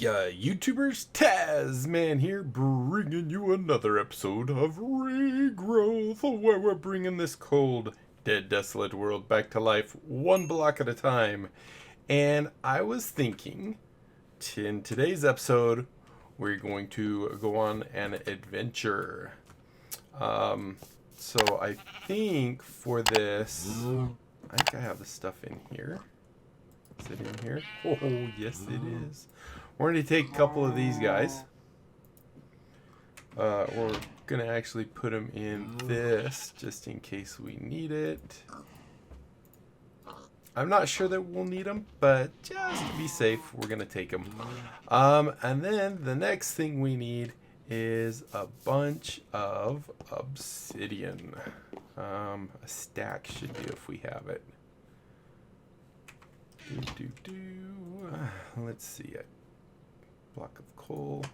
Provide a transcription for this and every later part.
YouTubers, Tasman here, bringing you another episode of Regrowth, where we're bringing this cold, dead, desolate world back to life, one block at a time. And I was thinking, in today's episode, we're going to go on an adventure. So I think for this, I think I have the stuff in here. Is it in here? Oh, yes it is. We're going to take a couple of these guys. We're going to actually put them in this just in case we need it. I'm not sure that we'll need them, but just to be safe, we're going to take them. And then the next thing we need is a bunch of obsidian. A stack should do if we have it. Let's see it. Block of coal.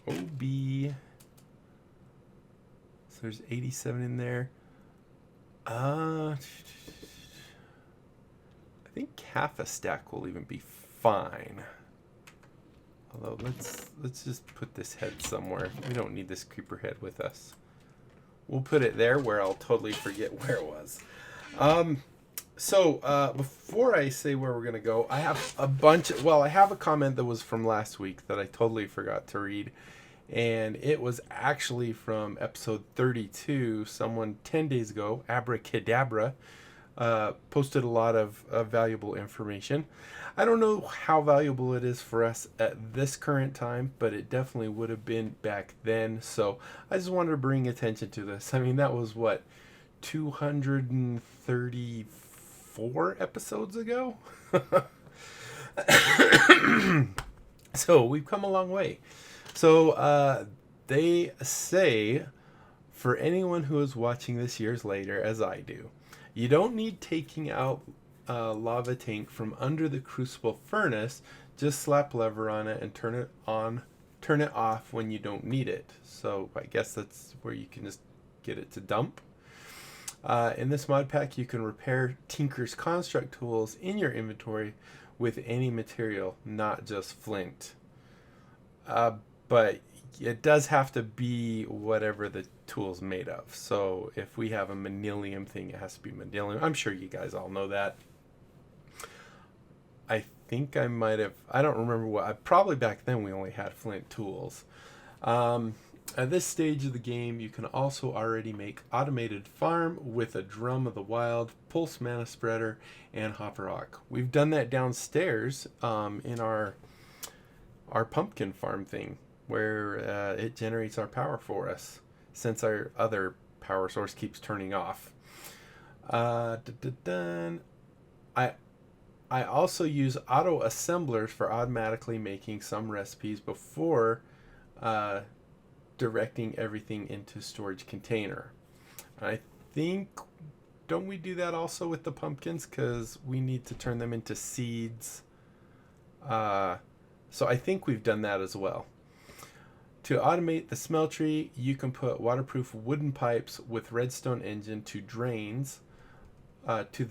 OB. So there's 87 in there. I think half a stack will even be fine. Although let's just put this head somewhere. We don't need this creeper head with us. We'll put it there where I'll totally forget where it was. So before I say where we're going to go, I have I have a comment that was from last week that I totally forgot to read. And it was actually from episode 32. Someone 10 days ago, Abracadabra, posted a lot of valuable information. I don't know how valuable it is for us at this current time, but it definitely would have been back then. So I just wanted to bring attention to this. I mean, that was what, 234 episodes ago? So we've come a long way. So they say, for anyone who is watching this years later, as I do, you don't need taking out a lava tank from under the crucible furnace. Just slap lever on it and turn it off when you don't need it. So I guess that's where you can just get it to dump. In this mod pack, you can repair Tinker's construct tools in your inventory with any material, not just flint. But it does have to be whatever the tool's made of. So if we have a manilium thing, it has to be manilium. I'm sure you guys all know that. I think I might have, I don't remember what, probably back then we only had flint tools. At this stage of the game, you can also already make automated farm with a drum of the wild, pulse mana spreader, and hopper rock. We've done that downstairs in our pumpkin farm thing, where it generates our power for us since our other power source keeps turning off. I also use auto assemblers for automatically making some recipes before directing everything into storage container. I think, don't we do that also with the pumpkins, because we need to turn them into seeds? So I think we've done that as well. To automate the smeltery, you can put waterproof wooden pipes with redstone engine to the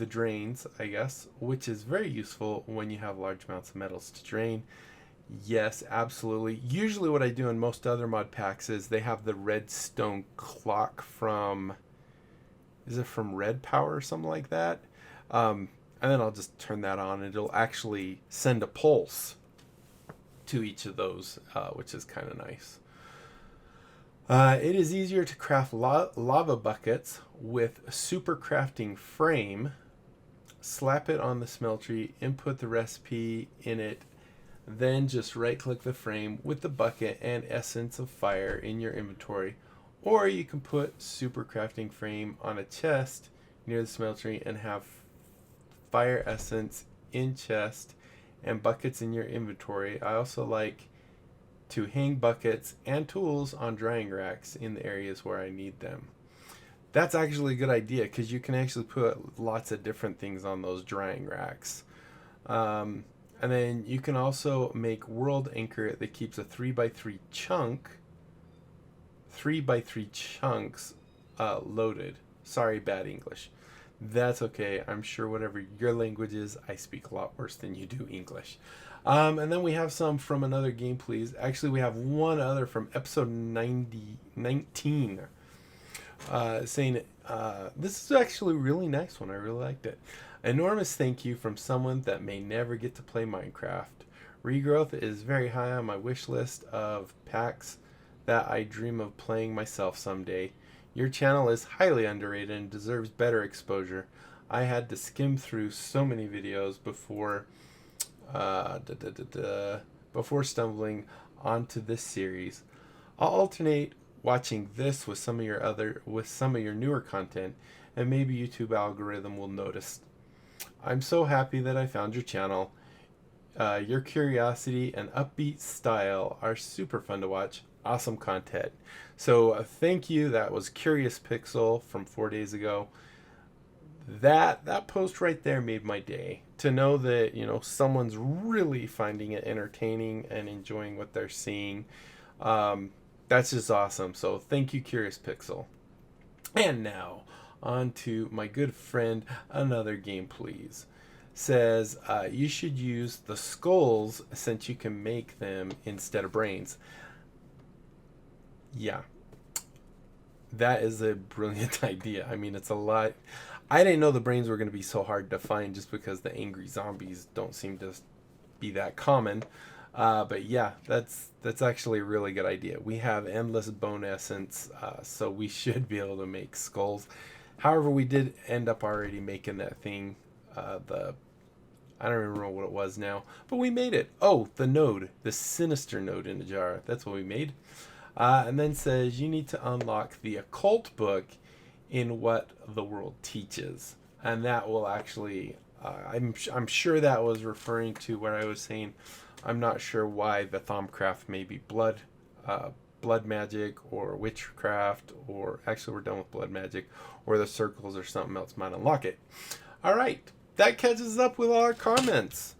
drains, I guess, which is very useful when you have large amounts of metals to drain. Yes, absolutely. Usually what I do in most other mod packs is they have the redstone clock from, is it from Red Power or something like that? And then I'll just turn that on and it'll actually send a pulse to each of those, which is kind of nice. It is easier to craft lava buckets with super crafting frame. Slap it on the smeltery, input the recipe in it, then just right click the frame with the bucket and essence of fire in your inventory. Or you can put super crafting frame on a chest near the smeltery and have fire essence in chest and buckets in your inventory. I also like to hang buckets and tools on drying racks in the areas where I need them. That's actually a good idea, because you can actually put lots of different things on those drying racks. And then you can also make world anchor that keeps a 3x3 chunks loaded. Sorry, bad English. That's okay. I'm sure whatever your language is, I speak a lot worse than you do English. And then we have some from another game, please. Actually, we have one other from episode 19, saying, this is actually a really nice one. I really liked it. Enormous thank you from someone that may never get to play Minecraft. Regrowth is very high on my wish list of packs that I dream of playing myself someday. Your channel is highly underrated and deserves better exposure. I had to skim through so many videos before before stumbling onto this series. I'll alternate watching this with some of your newer content, and maybe YouTube algorithm will notice. I'm so happy that I found your channel. Your curiosity and upbeat style are super fun to watch. Awesome content. So thank you. That was Curious Pixel from 4 days ago. That post right there made my day. To know that, you know, someone's really finding it entertaining and enjoying what they're seeing. That's just awesome. So thank you, Curious Pixel. And now on to my good friend, Another Game Please. Says you should use the skulls since you can make them instead of brains. Yeah, that is a brilliant idea. I mean, it's a lot. I didn't know the brains were going to be so hard to find just because the angry zombies don't seem to be that common. But yeah, that's actually a really good idea. We have endless bone essence, so we should be able to make skulls. However, we did end up already making that thing, I don't remember what it was now, but we made it. Oh, the node, the sinister node in the jar. That's what we made. And then says you need to unlock the occult book in What the World Teaches, and that will actually. I'm sure that was referring to where I was saying I'm not sure why the Thaumcraft may be blood magic or witchcraft, or actually we're done with blood magic, or the circles or something else might unlock it. All right, that catches up with all our comments,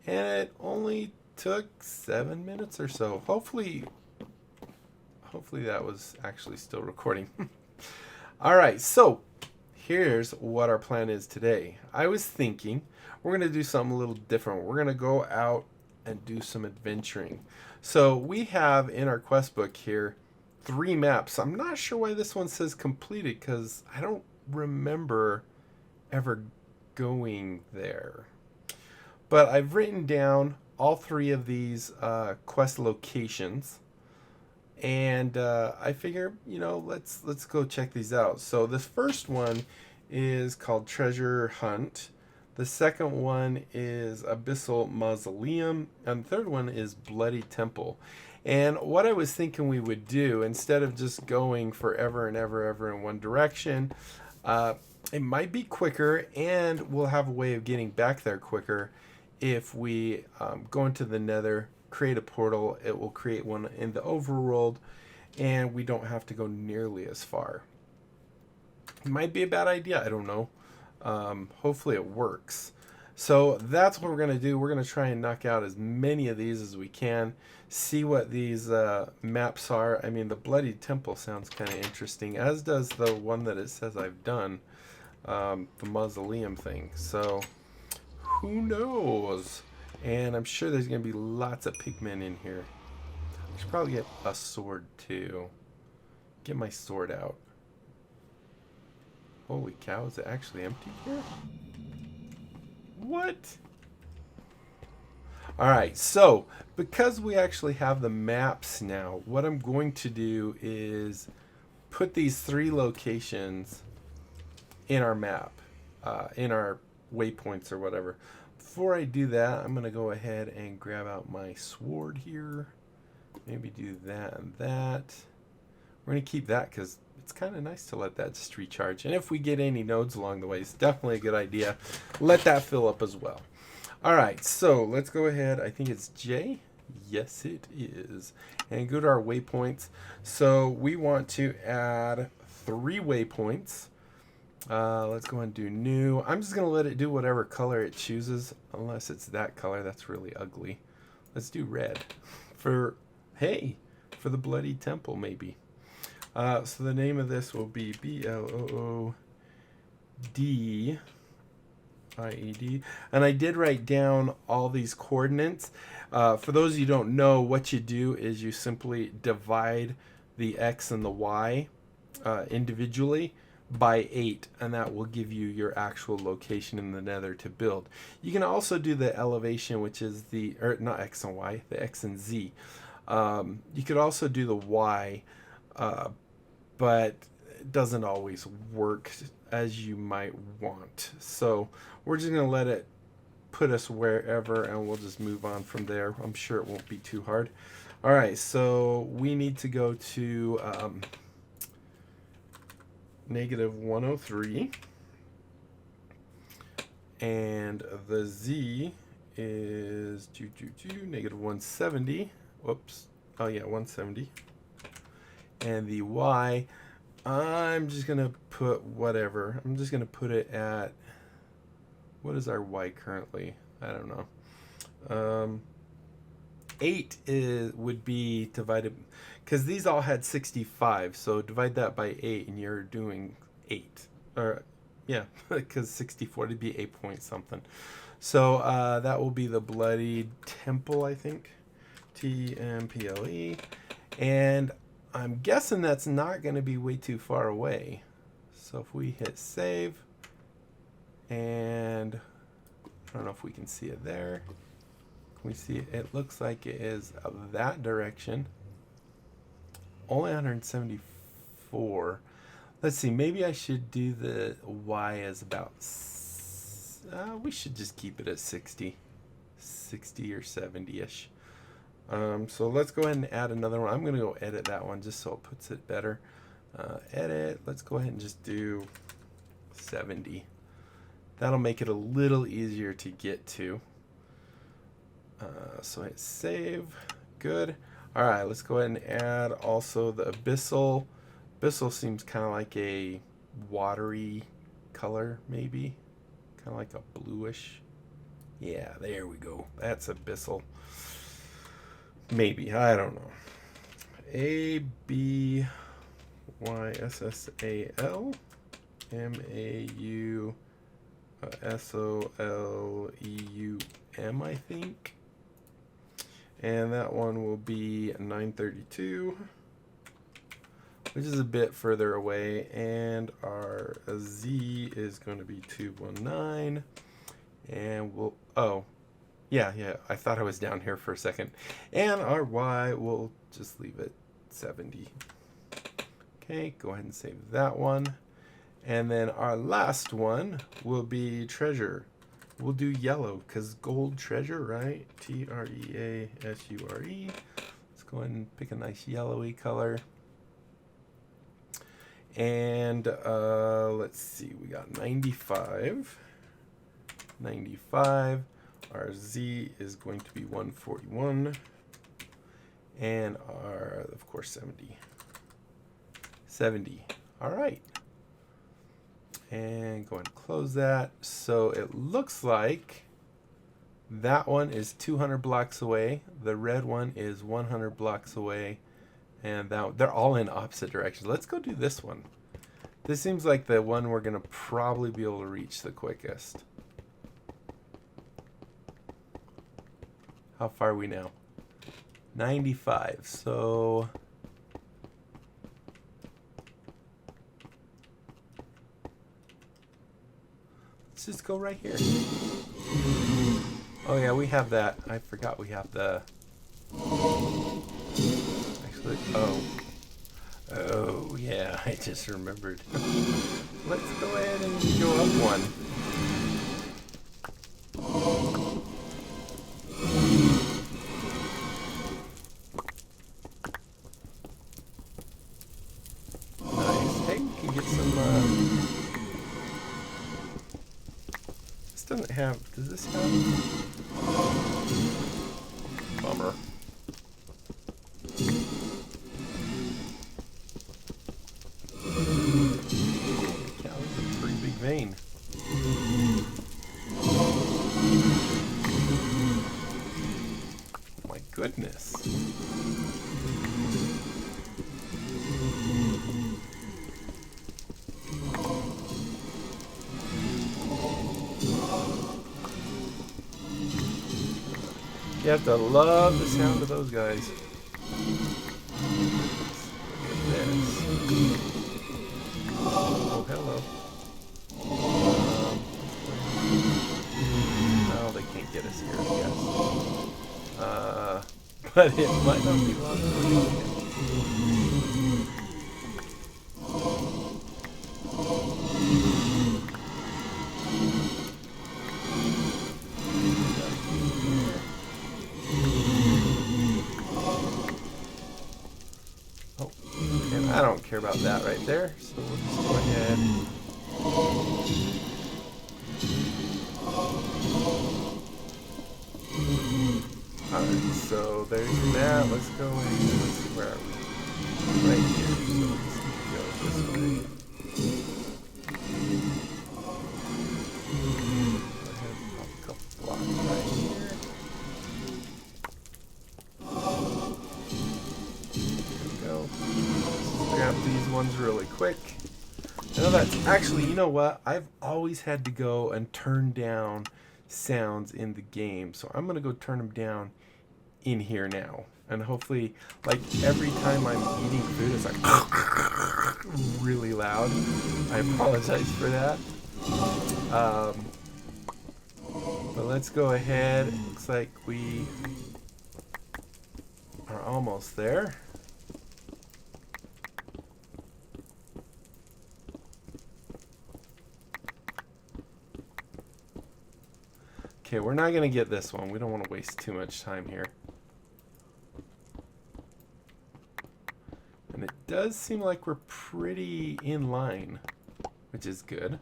and it only took 7 minutes or so. Hopefully that was actually still recording. All right, so here's what our plan is today. I was thinking we're going to do something a little different. We're going to go out and do some adventuring. So we have in our quest book here 3 maps. I'm not sure why this one says completed because I don't remember ever going there. But I've written down all 3 of these quest locations. And I figure, you know, let's go check these out. So this first one is called Treasure Hunt. The second one is Abyssal Mausoleum. And the third one is Bloody Temple. And what I was thinking we would do, instead of just going forever and ever in one direction, it might be quicker, and we'll have a way of getting back there quicker if we go into the Nether, create a portal. It will create one in the overworld, and we don't have to go nearly as far. It might be a bad idea, I don't know. Hopefully it works. So that's what we're going to do. We're going to try and knock out as many of these as we can, see what these maps are. I mean, the Bloody Temple sounds kind of interesting, as does the one that it says I've done, the mausoleum thing. So who knows? And I'm sure there's going to be lots of pigmen in here. I should probably get a sword too. Get my sword out. Holy cow, is it actually empty here? What? Alright, so because we actually have the maps now, what I'm going to do is put these 3 locations in our map, in our waypoints or whatever. Before I do that, I'm going to go ahead and grab out my sword here. Maybe do that and that. We're going to keep that because it's kind of nice to let that just recharge. And if we get any nodes along the way, it's definitely a good idea. Let that fill up as well. All right, so let's go ahead. I think it's J. Yes, it is. And go to our waypoints. So we want to add 3 waypoints. Let's go and do new. I'm just going to let it do whatever color it chooses, unless it's that color. That's really ugly. Let's do red for, hey, for the Bloody Temple, maybe. So the name of this will be D IED, and I did write down all these coordinates. For those of you who don't know, what you do is you simply divide the X and the Y individually by 8, and that will give you your actual location in the nether to build. You can also do the elevation, which is the, or not X and Y, the X and Z. You could also do the Y, but it doesn't always work as you might want. So we're just going to let it put us wherever, and we'll just move on from there. I'm sure it won't be too hard. All right, so we need to go to -103, and the Z is -170. Whoops. Oh yeah, 170. And the Y, I'm just going to put whatever. I'm just going to put it at, what is our Y currently? I don't know. 8 would be divided, because these all had 65, so divide that by 8 and you're doing 8. Or, yeah, because 64 would be 8 point something. So that will be the Bloody Temple, I think. TMPLE. And I'm guessing that's not going to be way too far away. So if we hit save, and I don't know if we can see it there. Can we see it? It looks like it is that direction. Only 174. Let's see, maybe I should do the Y as about, we should just keep it at 60 or 70-ish. So let's go ahead and add another one. I'm going to go edit that one just so it puts it better. Edit, let's go ahead and just do 70. That'll make it a little easier to get to. So hit save. Good. All right, let's go ahead and add also the abyssal. Abyssal seems kind of like a watery color, maybe. Kind of like a bluish. Yeah, there we go. That's abyssal. Maybe, I don't know. ABYSSAL MAUSOLEUM, I think. And that one will be 932, which is a bit further away. And our Z is going to be 219. And we'll, oh, yeah, I thought I was down here for a second. And our Y, we'll just leave it 70. Okay, go ahead and save that one. And then our last one will be treasure. We'll do yellow, because gold treasure, right? TREASURE. Let's go ahead and pick a nice yellowy color. And let's see, we got 95. 95. Our Z is going to be 141. And our, of course, 70. 70. All right. And go ahead and close that. So it looks like that one is 200 blocks away. The red one is 100 blocks away. And that, they're all in opposite directions. Let's go do this one. This seems like the one we're going to probably be able to reach the quickest. How far are we now? 95. So let's just go right here. Oh yeah, we have that. I forgot we have the, actually, oh yeah, I just remembered. Let's go ahead and go up one. Nice. Hey, we can get some, this doesn't have, does this have? Bummer. Yeah, that's a pretty big vein. My goodness. You have to love the sound of those guys. Look at this. Oh, hello. Oh, they can't get us here, I guess. But it might not be long enough. Oh, and I don't care about that right there, so we'll just go ahead. Alright, so there's that. Let's go and let's see, where are we? Right here. So we just need to go this way. Go ahead and pop a couple blocks right here. There we go. Just grab these ones really quick. I know that's actually, you know what? I've always had to go and turn down sounds in the game, so I'm gonna go turn them down in here now, and hopefully, like, every time I'm eating food it's like really loud. I apologize for that, but let's go ahead. It looks like we are almost there. Okay, we're not going to get this one. We don't want to waste too much time here. And it does seem like we're pretty in line, which is good.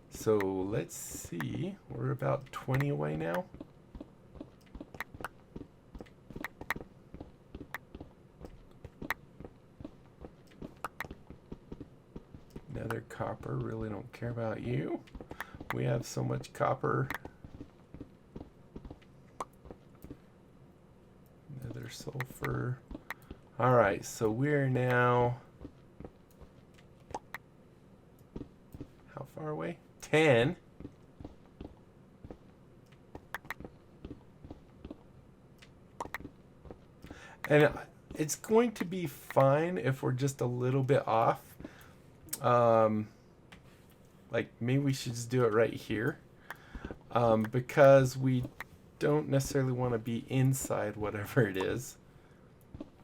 So let's see. We're about 20 away now. Nether copper. Really don't care about you. We have so much copper. Nether sulfur. Alright, so we're now... how far away? 10. And it's going to be fine if we're just a little bit off. Like, maybe we should just do it right here, because we don't necessarily want to be inside whatever it is.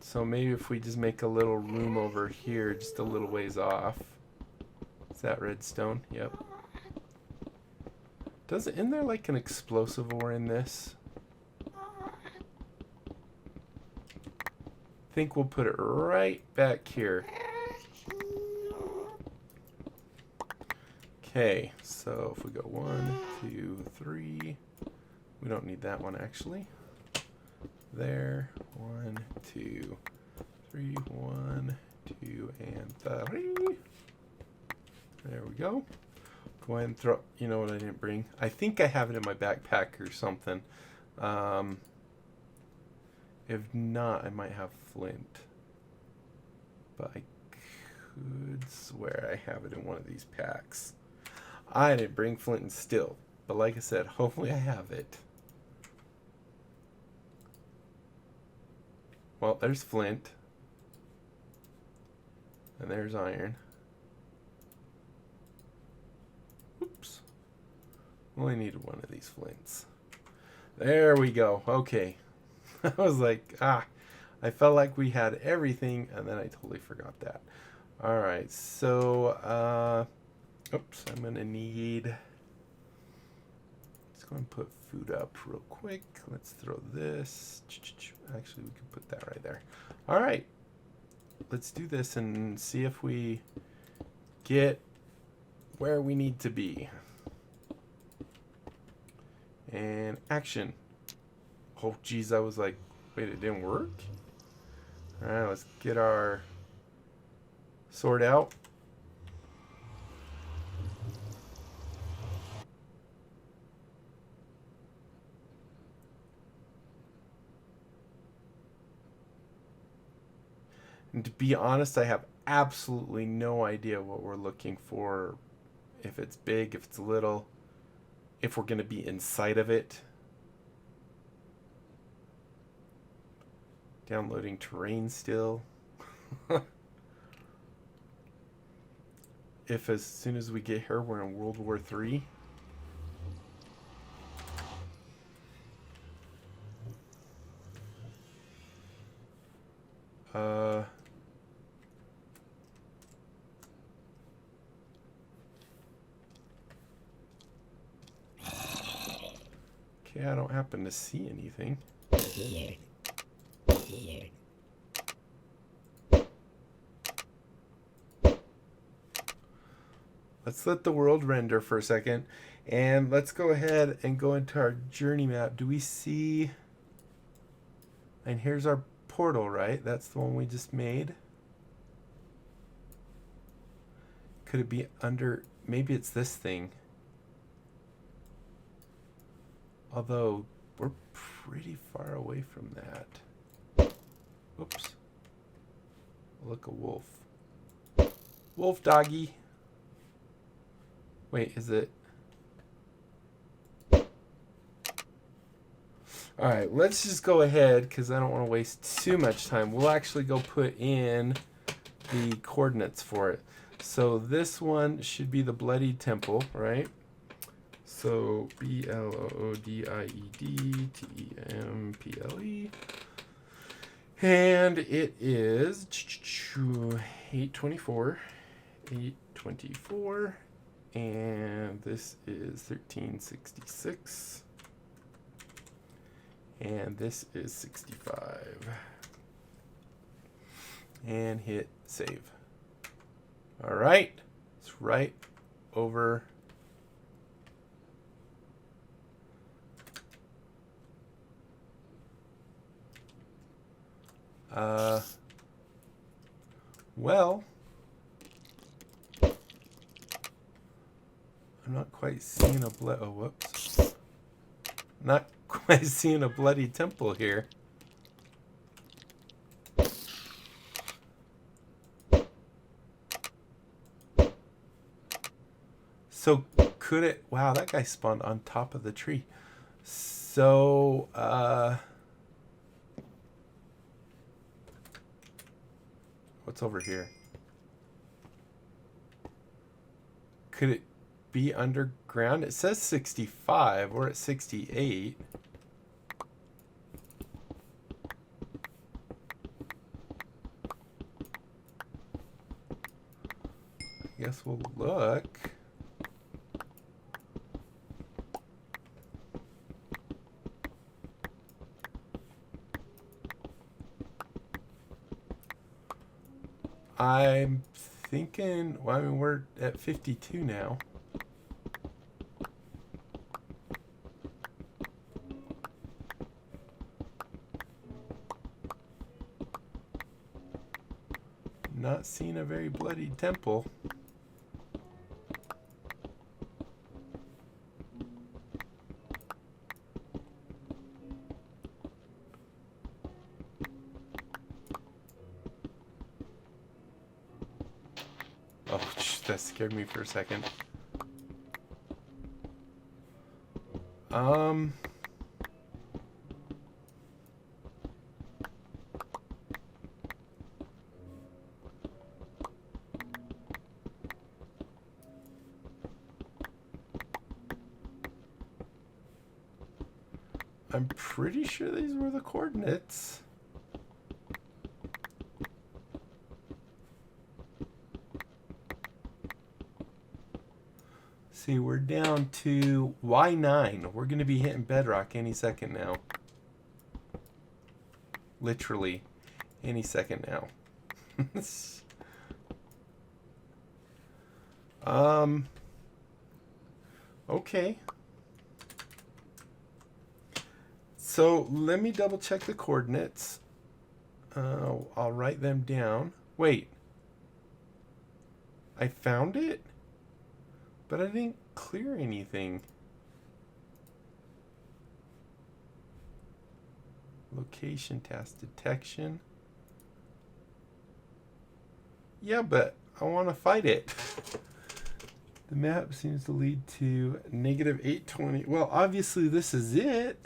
So maybe if we just make a little room over here, just a little ways off. Is that redstone? Yep. Isn't there like an explosive ore in this? I think we'll put it right back here. Okay, so if we go 1, 2, 3, we don't need that one actually. There, 1, 2, 3, 1, 2, and 3. There we go. Go ahead and throw. You know what I didn't bring? I think I have it in my backpack or something. If not, I might have flint. But I could swear I have it in one of these packs. I didn't bring flint and steel, but like I said, hopefully I have it. Well, there's flint. And there's iron. Oops. Only needed one of these flints. There we go. Okay. I was like, I felt like we had everything, and then I totally forgot that. Alright, so, oops, I'm going to need... Let's go and put food up real quick. Let's throw this. Actually, we can put that right there. Alright. Let's do this and see if we get where we need to be. And action. Oh, geez, I was like, wait, it didn't work? Alright, let's get our sword out. And to be honest, I have absolutely no idea what we're looking for. If it's big, if it's little, if we're going to be inside of it. Downloading terrain still. If as soon as we get here we're in World War III. Okay, I don't happen to see anything. Let's let the world render for a second, and let's go ahead and go into our journey map. Do we see... And here's our portal, right? That's the one we just made. Could it be under... Maybe it's this thing. Although, we're pretty far away from that. Whoops. Look, a wolf. Wolf doggy. Wait, is it? Alright, let's just go ahead because I don't want to waste too much time. We'll actually go put in the coordinates for it. So this one should be the Bloody Temple, right? So BLOODIED TEMPLE. And it is 824. 824. And this is 1366. And this is 65. And hit save. All right. It's right over. Well, I'm not quite seeing a whoops. Not quite seeing a Bloody Temple here. So could it... Wow, that guy spawned on top of the tree. So, what's over here? Could it be underground? It says 65. We're at 68. I guess we'll look. I'm thinking, well, I mean, we're at 52 now. Not seeing a very bloody temple. Oh, that scared me for a second. I'm pretty sure these were the coordinates. See, we're down to Y9. We're going to be hitting bedrock any second now. Literally any second now. Okay. So let me double check the coordinates. I'll write them down. Wait. I found it? But I didn't clear anything. Location task detection. Yeah, but I want to fight it. The map seems to lead to -820. Well, obviously this is it.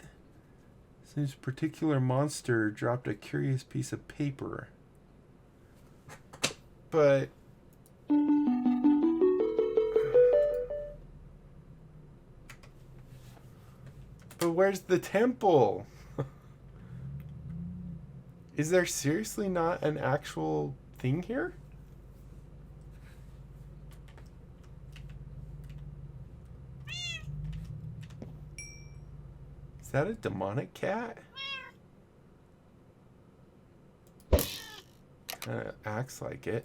This particular monster dropped a curious piece of paper. But where's the temple? Is there seriously not an actual thing here? Is that a demonic cat? Kinda acts like it.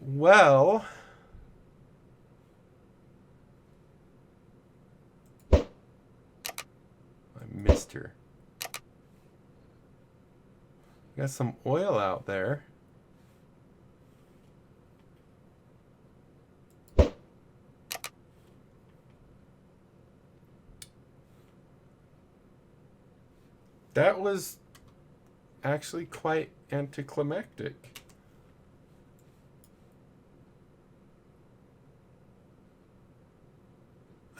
Well, I missed her. Got some oil out there. That was actually quite anticlimactic.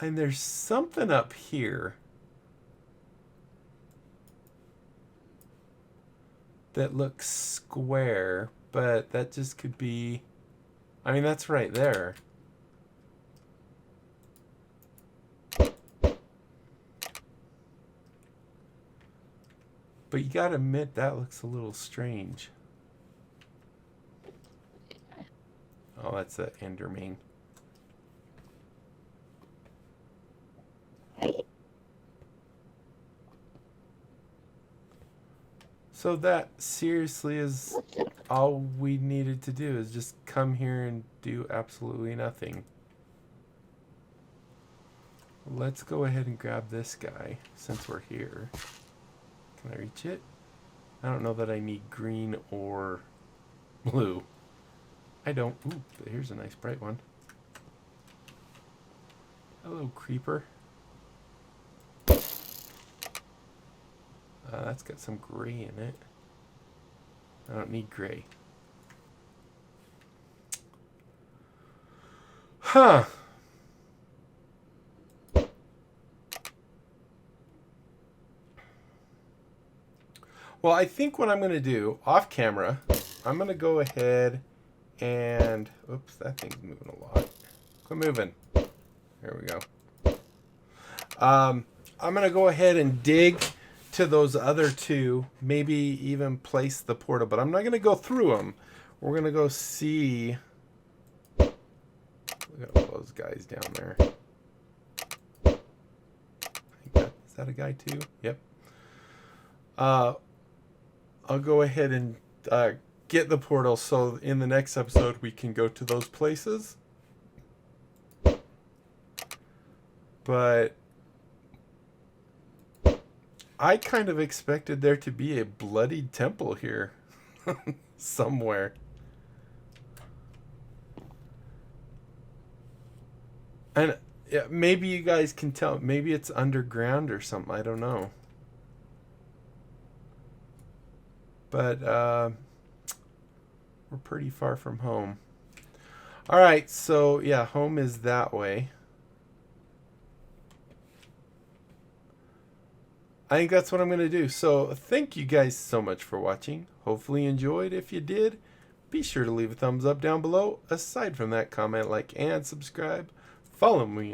And there's something up here that looks square, but that just could be... I mean, that's right there. But you gotta admit, that looks a little strange. Oh, that's the Enderman. So that seriously is all we needed to do, is just come here and do absolutely nothing. Let's go ahead and grab this guy since we're here. Can I reach it? I don't know that I need green or blue. I don't. Ooh, here's a nice bright one. Hello, creeper. That's got some gray in it. I don't need gray. Huh. Well, I think what I'm going to do, off camera, I'm going to go ahead and... Oops, that thing's moving a lot. Quit moving. There we go. I'm going to go ahead and dig to those other two, maybe even place the portal, but I'm not going to go through them. We're going to go see. Look at all those guys down there. I think is that a guy too? Yep. I'll go ahead and get the portal so in the next episode we can go to those places. But I kind of expected there to be a bloodied temple here somewhere. And yeah, maybe you guys can tell. Maybe it's underground or something. I don't know. But we're pretty far from home. All right, so yeah, home is that way. I think that's what I'm going to do. So thank you guys so much for watching. Hopefully you enjoyed. If you did, be sure to leave a thumbs up down below. Aside from that, comment, like, and subscribe. Follow me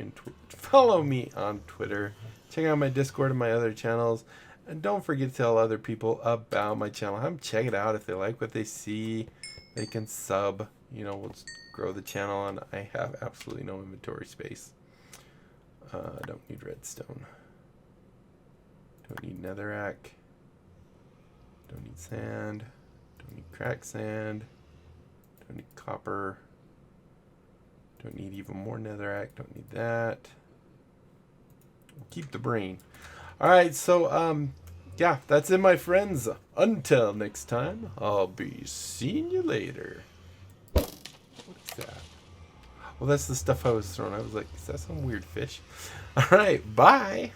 on Twitter. Check out my Discord and my other channels. And don't forget to tell other people about my channel. Have them check it out. If they like what they see, they can sub. You know, we'll grow the channel. And I have absolutely no inventory space. I don't need redstone. Don't need netherrack. Don't need sand. Don't need cracked sand. Don't need copper. Don't need even more netherrack. Don't need that. Keep the brain. Alright, so, yeah, that's it, my friends. Until next time, I'll be seeing you later. What's that? Well, that's the stuff I was throwing. I was like, is that some weird fish? Alright, bye.